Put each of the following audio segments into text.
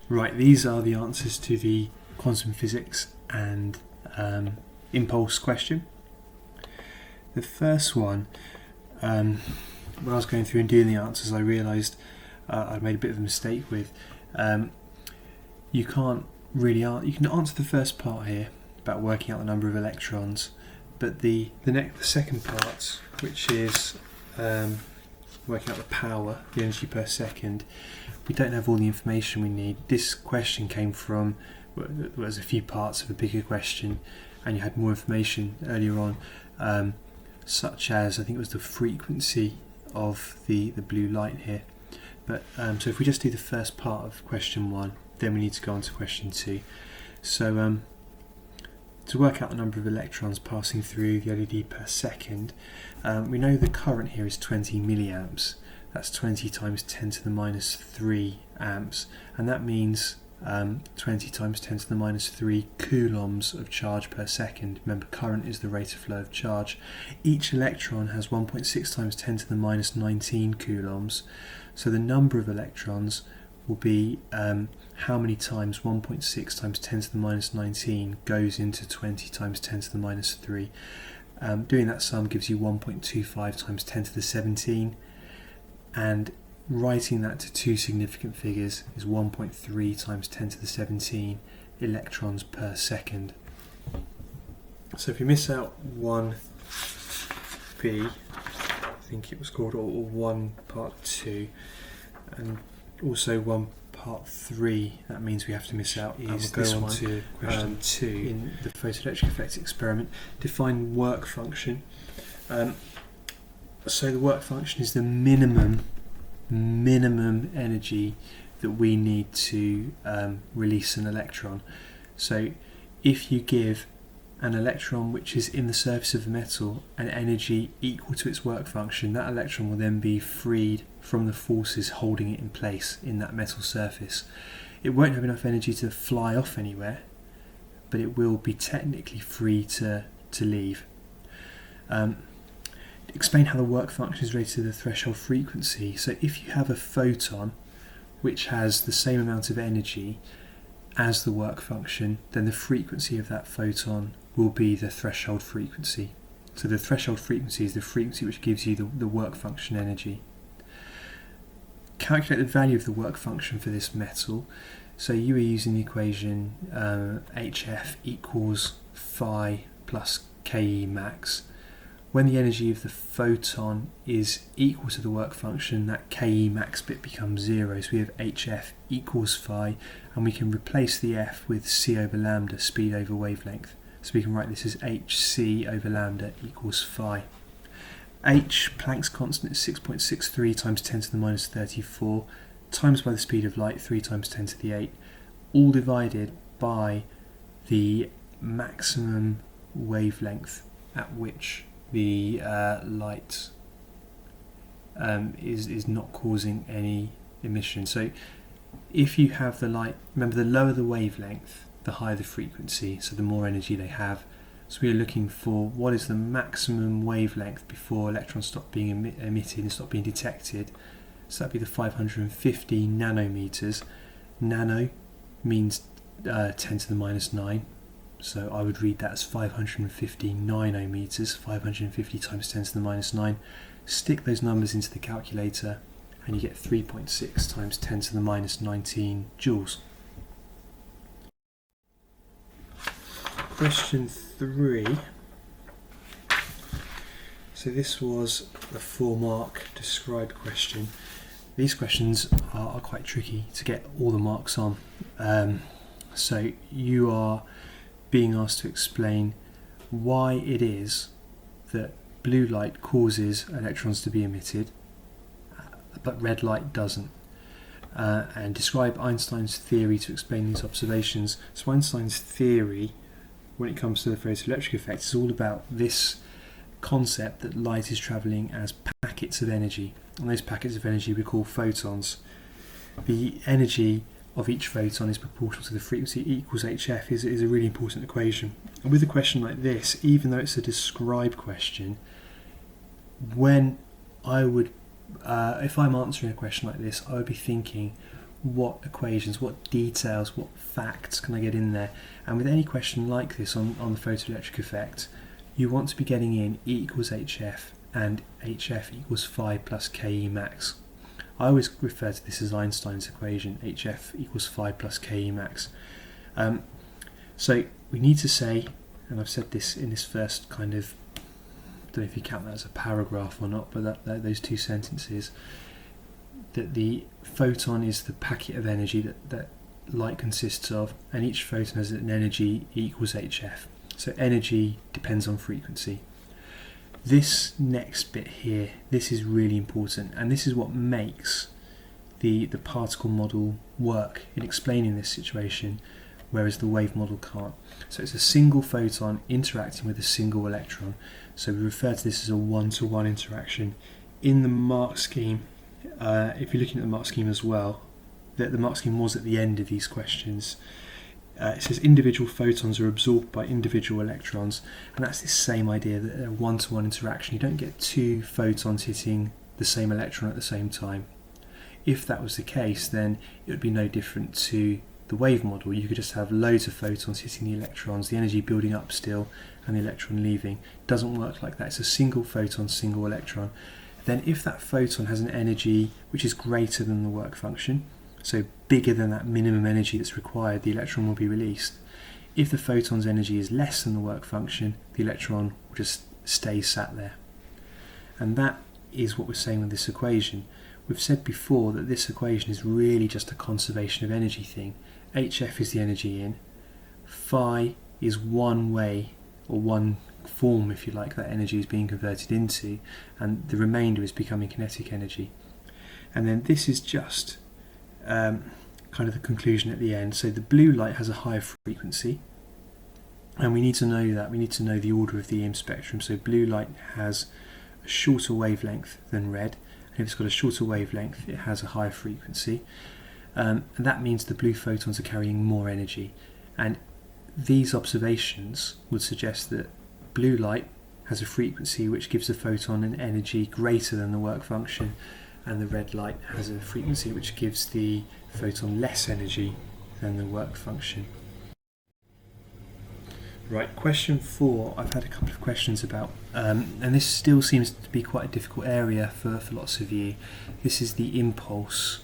Right, these are the answers to the quantum physics and impulse question. The first one, when I was going through and doing the answers, I realised I made a bit of a mistake with. You can't really you can answer the first part here about working out the number of electrons, but the second part, which is working out the power, the energy per second, we don't have all the information we need. This question came from, there was a few parts of a bigger question, and you had more information earlier on, such as I think it was the frequency of the blue light here. But so if we just do the first part of question 1, then we need to go on to question 2. So to work out the number of electrons passing through the LED per second, we know the current here is 20 milliamps. That's 20 times 10 to the minus 3 amps, and that means 20 times 10 to the minus 3 coulombs of charge per second. Remember, current is the rate of flow of charge. Each electron has 1.6 times 10 to the minus 19 coulombs, so the number of electrons will be how many times 1.6 times 10 to the minus 19 goes into 20 times 10 to the minus 3. Doing that sum gives you 1.25 times 10 to the 17, and writing that to two significant figures is 1.3 times 10 to the 17 electrons per second. So if you miss out 1b, I think it was called, or 1 part 2, and also 1 part 3, that means we have to miss out is this one, to question 2 in the photoelectric effect experiment. Define work function. So the work function is the minimum energy that we need to release an electron. So if you give an electron which is in the surface of the metal an energy equal to its work function, that electron will then be freed from the forces holding it in place in that metal surface. It won't have enough energy to fly off anywhere, but it will be technically free to leave. Explain how the work function is related to the threshold frequency. So if you have a photon which has the same amount of energy as the work function, then the frequency of that photon will be the threshold frequency. So the threshold frequency is the frequency which gives you the work function energy. Calculate the value of the work function for this metal. So you are using the equation HF equals phi plus Ke max. When the energy of the photon is equal to the work function, that Ke max bit becomes 0. So we have HF equals phi, and we can replace the F with c over lambda, speed over wavelength. So we can write this as hc over lambda equals phi. H, Planck's constant, is 6.63 times 10 to the minus 34 times by the speed of light, 3 times 10 to the 8, all divided by the maximum wavelength at which the light is not causing any emission. So if you have the light, remember, the lower the wavelength, the higher the frequency, so the more energy they have. So we are looking for what is the maximum wavelength before electrons stop being emitted and stop being detected. So that'd be the 550 nanometers. Nano means 10 to the minus 9. So I would read that as 550 nanometers, 550 times 10 to the minus 9. Stick those numbers into the calculator and you get 3.6 times 10 to the minus 19 joules. Question 3. So this was a 4-mark describe question. These questions are quite tricky to get all the marks on. So you are being asked to explain why it is that blue light causes electrons to be emitted, but red light doesn't. And describe Einstein's theory to explain these observations. So Einstein's theory, when it comes to the photoelectric effect, is all about this concept that light is travelling as packets of energy, and those packets of energy we call photons. The energy of each photon is proportional to the frequency equals HF is a really important equation. And with a question like this, even though it's a describe question, when I would, if I'm answering a question like this, I would be thinking, what equations, what details, what facts can I get in there. And with any question like this on the photoelectric effect, you want to be getting in E equals HF and HF equals phi plus Ke max. I always refer to this as Einstein's equation, HF equals phi plus Ke max. So we need to say, and I've said this in this first kind of, I don't know if you count that as a paragraph or not, but those two sentences, that the photon is the packet of energy that light consists of, and each photon has an energy equals HF. So energy depends on frequency. This next bit here, this is really important, and this is what makes the particle model work in explaining this situation, whereas the wave model can't. So it's a single photon interacting with a single electron. So we refer to this as a one-to-one interaction. In the mark scheme, if you're looking at the mark scheme as well, the mark scheme was at the end of these questions. It says individual photons are absorbed by individual electrons, and that's the same idea, that a one-to-one interaction. You don't get two photons hitting the same electron at the same time. If that was the case, then it would be no different to the wave model. You could just have loads of photons hitting the electrons, the energy building up still, and the electron leaving. It doesn't work like that. It's a single photon, single electron. Then if that photon has an energy which is greater than the work function, so bigger than that minimum energy that's required, the electron will be released. If the photon's energy is less than the work function, the electron will just stay sat there. And that is what we're saying with this equation. We've said before that this equation is really just a conservation of energy thing. HF is the energy in, phi is one way, or one form if you like, that energy is being converted into, and the remainder is becoming kinetic energy. And then this is just kind of the conclusion at the end. So the blue light has a higher frequency, and we need to know that. We need to know the order of the EM spectrum. So blue light has a shorter wavelength than red, and if it's got a shorter wavelength, it has a higher frequency, and that means the blue photons are carrying more energy. And these observations would suggest that blue light has a frequency which gives the photon an energy greater than the work function, and the red light has a frequency which gives the photon less energy than the work function. Right, question 4, I've had a couple of questions about, and this still seems to be quite a difficult area for lots of you. This is the impulse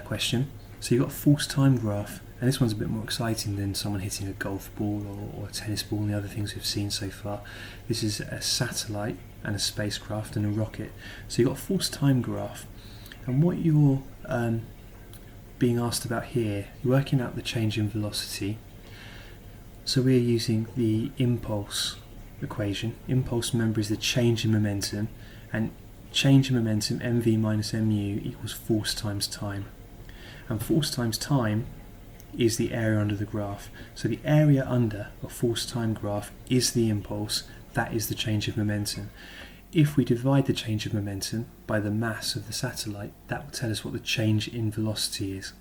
question. So you've got a false time graph, and this one's a bit more exciting than someone hitting a golf ball or a tennis ball and the other things we've seen so far. This is a satellite and a spacecraft and a rocket. So you've got a false time graph, and what you're being asked about here, you're working out the change in velocity. So we're using the impulse equation. Impulse, remember, is the change in momentum, and change in momentum, mv minus mu, equals force times time. And force times time is the area under the graph. So the area under a force time graph is the impulse, that is the change of momentum. If we divide the change of momentum by the mass of the satellite, that will tell us what the change in velocity is.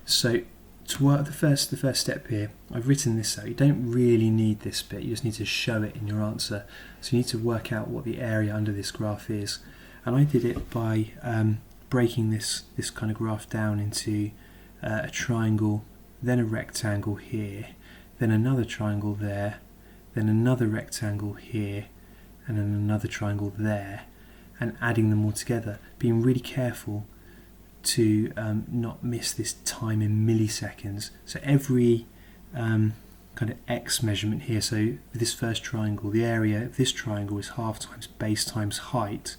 So to work the first step here, I've written this out. You don't really need this bit, you just need to show it in your answer. So you need to work out what the area under this graph is. And I did it by breaking this kind of graph down into a triangle, then a rectangle here, then another triangle there, then another rectangle here, and then another triangle there, and adding them all together, being really careful to not miss this time in milliseconds. So every kind of x measurement here, so for this first triangle, the area of this triangle is half times base times height.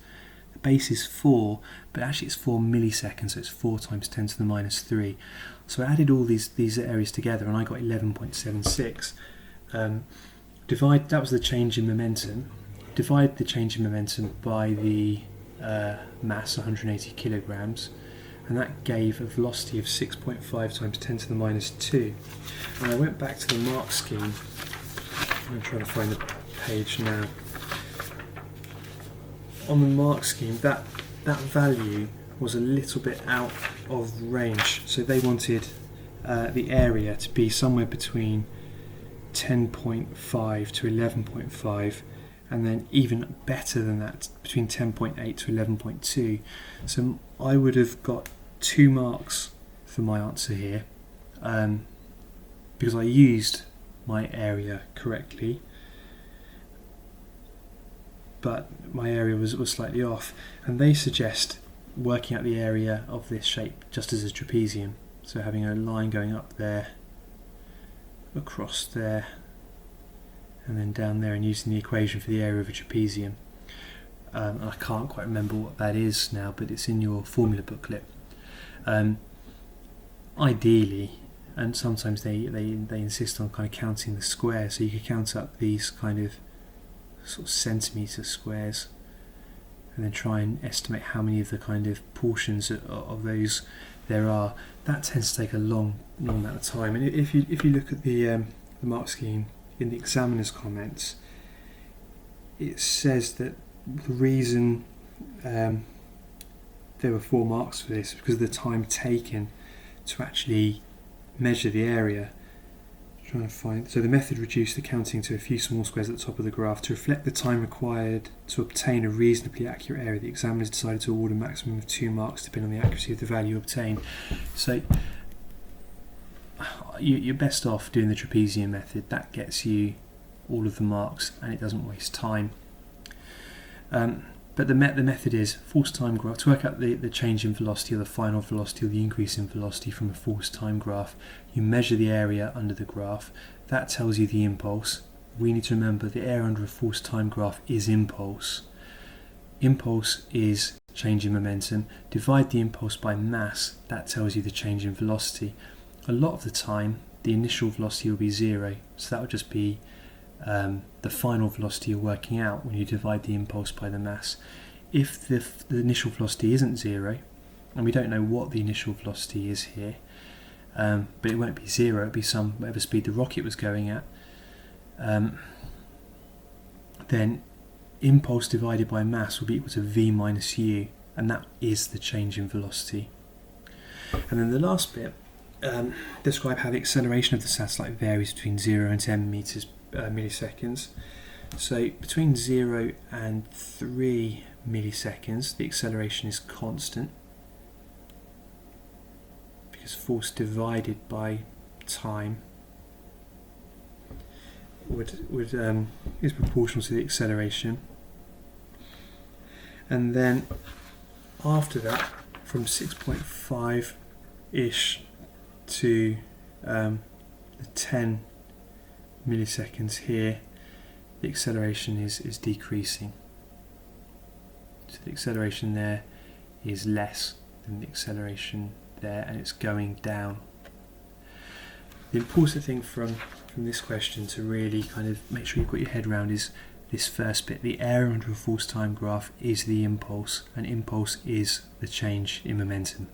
The base is 4, but actually it's 4 milliseconds, so it's 4 times 10 to the minus 3. So I added all these areas together and I got 11.76. That was the change in momentum. Divide the change in momentum by the mass, 180 kilograms, and that gave a velocity of 6.5 times 10 to the minus 2. And I went back to the mark scheme. I'm trying to find the page now. On the mark scheme, that value was a little bit out of range. So they wanted the area to be somewhere between 10.5 to 11.5, and then even better than that, between 10.8 to 11.2. So I would have got 2 marks for my answer here, because I used my area correctly, but my area was slightly off, and they suggest working out the area of this shape just as a trapezium, so having a line going up there, across there, and then down there, and using the equation for the area of a trapezium. And I can't quite remember what that is now, but it's in your formula booklet. Ideally, and sometimes they insist on kind of counting the squares, so you could count up these kind of sort of centimetre squares and then try and estimate how many of the kind of portions of those there are. That tends to take a long amount of time, and if you look at the mark scheme in the examiner's comments, it says that the reason there were 4 marks for this is because of the time taken to actually measure the area. So the method reduced the counting to a few small squares at the top of the graph. To reflect the time required to obtain a reasonably accurate area, the examiners decided to award a maximum of 2 marks depending on the accuracy of the value obtained. So you're best off doing the trapezium method. That gets you all of the marks and it doesn't waste time. But the method is force time graph. To work out the change in velocity or the final velocity or the increase in velocity from a force time graph, you measure the area under the graph. That tells you the impulse. We need to remember the area under a force time graph is impulse. Impulse is change in momentum. Divide the impulse by mass. That tells you the change in velocity. A lot of the time, the initial velocity will be 0. So that would just be the final velocity you're working out when you divide the impulse by the mass. If the initial velocity isn't 0, and we don't know what the initial velocity is here, but it won't be 0, it'll be some whatever speed the rocket was going at, then impulse divided by mass will be equal to v minus u, and that is the change in velocity. And then the last bit, describe how the acceleration of the satellite varies between 0 and 10 milliseconds. So between 0 and 3 milliseconds, the acceleration is constant because force divided by time is proportional to the acceleration. And then after that, from 6.5 ish to the 10 milliseconds here, the acceleration is decreasing. So the acceleration there is less than the acceleration there, and it's going down. The important thing from this question to really kind of make sure you've got your head around is this first bit. The area under a force time graph is the impulse, and impulse is the change in momentum.